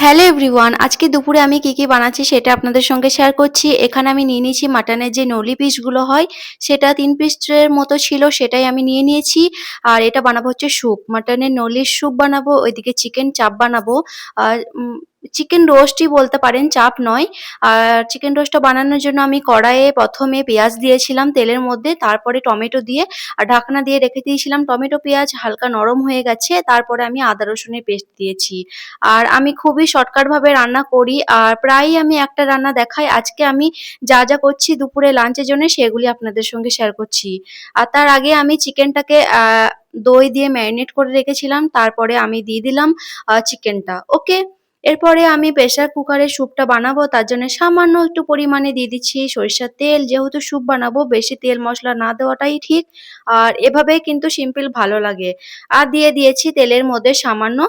Hello everyone, আজকে দুপুরে আমি কি কি বানাচ্ছি সেটা আপনাদের সঙ্গে শেয়ার করছি। এখানে আমি নিয়ে নিয়েছি মাটনের যে নলি পিসগুলো হয়, সেটা ৩ পিসের মতো ছিল, সেটাই আমি নিয়ে নিয়েছি। আর এটা বানাবো হচ্ছে স্যুপ, মাটনের নলির স্যুপ বানাবো, ওইদিকে চিকেন চাপ বানাবো। আর চিকেন রোস্টই বলতে পারেন, চাপ নয়। আর চিকেন রোস্টটা বানানোর জন্য আমি কড়াইয়ে ১ম এ পেঁয়াজ দিয়েছিলাম তেলের মধ্যে, তারপরে টমেটো দিয়ে আর ঢাকনা দিয়ে রেখে দিয়েছিলাম। টমেটো, পেঁয়াজ হালকা নরম হয়ে গেছে, তারপরে আমি আদা রসুনের পেস্ট দিয়েছি। আর আমি খুবই শর্টকাট ভাবে রান্না করি, আর প্রায়ই আমি একটা রান্না দেখাই। আজকে আমি যা যা করছি দুপুরে লাঞ্চের জন্য সেগুলি আপনাদের সঙ্গে শেয়ার করছি। আর তার আগে আমি চিকেনটাকে দই দিয়ে ম্যারিনেট করে রেখেছিলাম, তারপরে আমি দিয়ে দিলাম চিকেনটা। ওকে, এরপরে আমি প্রেসার কুকারে স্যুপটা বানাবো, তার জন্য সামান্য একটু পরিমাণে দিয়ে দিচ্ছি সরিষার তেল। যেহেতু স্যুপ বানাবো, বেশি তেল মশলা না দেওয়াটাই ঠিক। আর এভাবেই কিন্তু সিম্পল ভালো লাগে। আর দিয়ে দিয়েছি তেলের মধ্যে সামান্য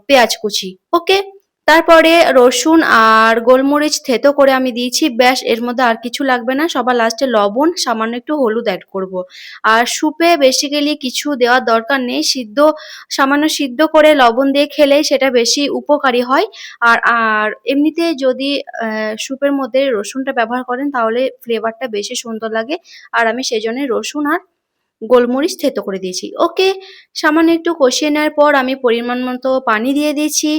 পেঁয়াজ কুচি। ওকে, তারপরে রসুন আর গোলমরিচ থেতো করে আমি দিয়েছি, ব্যাস, এর মধ্যে আর কিছু লাগবে না। সবার লাস্টে লবণ, সামান্য একটু হলুদ অ্যাড করব। আর স্যুপে বেসিক্যালি কিছু দেওয়ার দরকার নেই, সামান্য সিদ্ধ করে লবণ দিয়ে খেলেই সেটা বেশি উপকারী হয়। আর আর এমনিতে যদি স্যুপের মধ্যে রসুনটা ব্যবহার করেন তাহলে ফ্লেভারটা বেশি সুন্দর লাগে। আর আমি সেজন্য রসুন আর গোলমরিচ থেতো করে দিয়েছি। ওকে, সামান্য একটু কষিয়ে নেওয়ার পর আমি পরিমাণ মতো পানি দিয়ে দিয়েছি।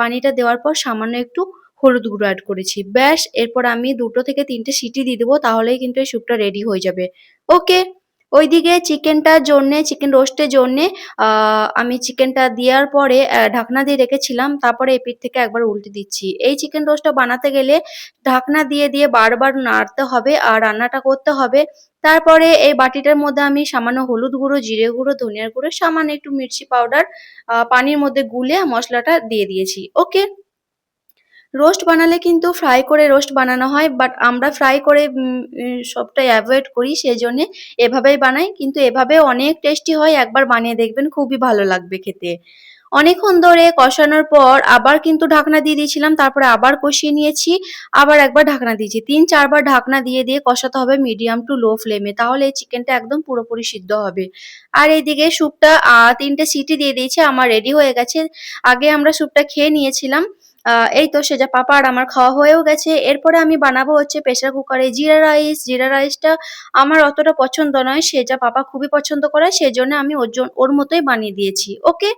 পানিটা দেওয়ার পর সামান্য একটু হলুদ গুঁড়ো অ্যাড করেছি। ব্যাস, এরপর আমি ২ থেকে ৩টে সিটি দিয়ে দেবো, তাহলেই কিন্তু এই স্যুপটা রেডি হয়ে যাবে। ওকে, ওইদিকে চিকেন রোস্টের জন্যে আমি চিকেনটা দেওয়ার পরে ঢাকনা দিয়ে রেখেছিলাম। তারপরে এপিঠ থেকে একবার উল্টে দিচ্ছি। এই চিকেন রোস্টটা বানাতে গেলে ঢাকনা দিয়ে দিয়ে বারবার নাড়তে হবে আর রান্নাটা করতে হবে। তারপরে এই বাটিটার মধ্যে আমি সামান্য হলুদ গুঁড়ো, জিরে গুঁড়ো, ধনিয়ার গুঁড়ো, সামান্য একটু মির্চি পাউডার পানির মধ্যে গুলে মশলাটা দিয়ে দিয়েছি। ওকে, রোস্ট বানালে কিন্তু ফ্রাই করে রোস্ট বানানো হয়, বাট আমরা ফ্রাই করে সবটাই অ্যাভয়েড করি, সেজন্যে এভাবেই বানাই। কিন্তু এভাবেও অনেক টেস্টি হয়, একবার বানিয়ে দেখবেন, খুবই ভালো লাগবে খেতে। অনেকক্ষণ ধরে কষানোর পর আবার কিন্তু ঢাকনা দিয়ে দিয়েছিলাম, তারপরে আবার কষিয়ে নিয়েছি, আবার একবার ঢাকনা দিয়েছি। ৩-৪ বার ঢাকনা দিয়ে দিয়ে কষাতে হবে মিডিয়াম টু লো ফ্লেমে, তাহলে এই চিকেনটা একদম পুরোপুরি সিদ্ধ হবে। আর এইদিকে স্যুপটা ৩টে সিটি দিয়ে দিয়েছি, আমার রেডি হয়ে গেছে। আগে আমরা স্যুপটা খেয়ে নিয়েছিলাম। এই তো সেজা পাপা আর আমার খাওয়া হয়েও গেছে। এরপরে আমি বানাবো হচ্ছে প্রেসার কুকারে জিরা রাইস। জিরা রাইসটা আমার অতটা পছন্দ নয়, সেজা পাপা খুবই পছন্দ করে, সেজন্য আমি ওর মতোই বানিয়ে দিয়েছি। ওকে,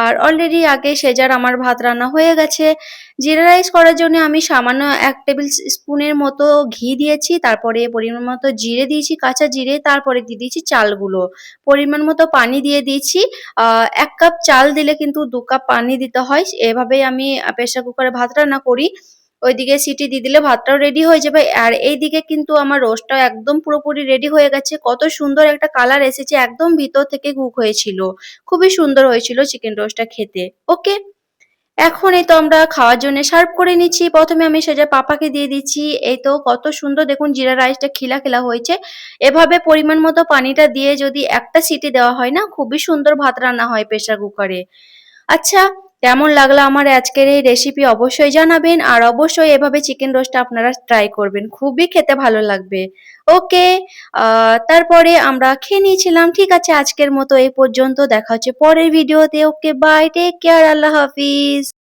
আর অলরেডি আগে সেজার আমার ভাত রান্না হয়ে গেছে। জিরা রাইস করার জন্য আমি সামান্য ১ টেবিল স্পুনের মতো ঘি দিয়েছি, তারপরে পরিমাণ মতো জিরে দিয়েছি, কাঁচা জিরে, তারপরে দিয়ে দিয়েছি চালগুলো। পরিমাণ মতো পানি দিয়ে দিয়েছি। ১ কাপ চাল দিলে কিন্তু ২ কাপ পানি দিতে হয়। এভাবেই আমি প্রেসার কুকারে ভাত রান্না করি। ওইদিকে সিটি দিয়ে দিলে ভাতটাও রেডি হয়ে যাবে। আর এইদিকে কিন্তু আমার রোস্টটাও একদম পুরোপুরি রেডি হয়ে গেছে। কত সুন্দর একটা কালার এসেছে, একদম ভিতর থেকে কুক হয়েছিল। খুবই সুন্দর হয়েছিল চিকেন রোস্টটা খেতে। ওকে, এখন এই তো আমরা খাওয়ার জন্য সার্ভ করে নিচ্ছি। ১ম এ আমি সেটা পাপাকে দিয়ে দিচ্ছি। এই তো কত সুন্দর দেখুন জিরা রাইসটা খিলা, খিলা হয়েছে। এভাবে পরিমাণ মতো পানিটা দিয়ে যদি একটা সিটি দেওয়া হয় না, খুবই সুন্দর ভাত রান্না হয় প্রেসার কুকারে। আচ্ছা, কেমন লাগলো আমার আজকের এই রেসিপি অবশ্যই জানাবেন। আর অবশ্যই এভাবে চিকেন রোস্টটা আপনারা ট্রাই করবেন। খুবই খেতে ভালো লাগবে। ওকে, তারপরে আমরা খেয়ে নিয়েছিলাম। ঠিক আছে, আজকের মতো এই পর্যন্ত। দেখা হচ্ছে পরের ভিডিওতে। ওকে, বাই, টেক কেয়ার, আল্লাহ হাফিজ।